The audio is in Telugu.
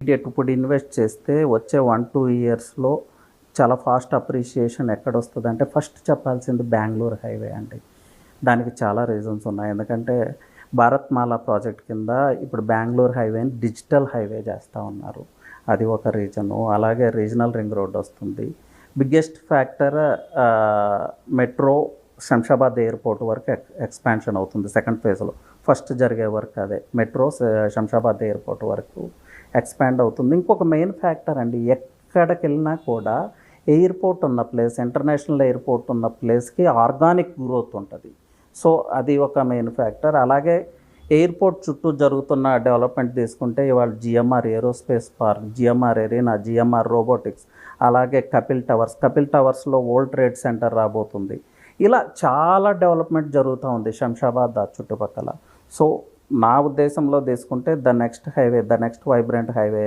ఇమీడియట్ ఇప్పుడు ఇన్వెస్ట్ చేస్తే వచ్చే 1-2 ఇయర్స్‌లో చాలా ఫాస్ట్ అప్రిషియేషన్ ఎక్కడొస్తదంటే ఫస్ట్ చెప్పాల్సింది బెంగుళూరు హైవే అండి. దానికి చాలా రీజన్స్ ఉన్నాయి. ఎందుకంటే భారత్మాల ప్రాజెక్ట్ కింద ఇప్పుడు బెంగుళూరు హైవేని డిజిటల్ హైవే చేస్తా ఉన్నారు. అది ఒక రీజను. అలాగే రీజనల్ రింగ్ రోడ్ వస్తుంది. Biggest factor metro Shamshabad airport వరకు ఎక్స్పాన్షన్ అవుతుంది సెకండ్ ఫేజ్‌లో. ఫస్ట్ జరిగే వర్క్ అదే. మెట్రో శంషాబాద్ ఎయిర్పోర్ట్ వరకు ఎక్స్పాండ్ అవుతుంది. ఇంకొక మెయిన్ ఫ్యాక్టర్ అండి, ఎక్కడికెళ్ళినా కూడా ఎయిర్పోర్ట్ ఉన్న ప్లేస్, ఇంటర్నేషనల్ ఎయిర్పోర్ట్ ఉన్న ప్లేస్‌కి ఆర్గానిక్ గ్రోత్ ఉంటది. సో, అది ఒక మెయిన్ ఫ్యాక్టర్. అలాగే ఎయిర్పోర్ట్ చుట్టూ జరుగుతున్న డెవలప్‌మెంట్ తీసుకుంటే ఇవాళ GMR aerospace park, GMR arena, GMR robotics, అలాగే కపిల్ టవర్స్. కపిల్ టవర్స్‌లో వరల్డ్ ట్రేడ్ సెంటర్ రాబోతుంది. ఇలా చాలా డెవలప్‌మెంట్ జరుగుతూ ఉంది శంషాబాద్ ఆ చుట్టుపక్కల. సో, నా ఉద్దేశంలో తీసుకుంటే ద నెక్స్ట్ వైబ్రెంట్ హైవే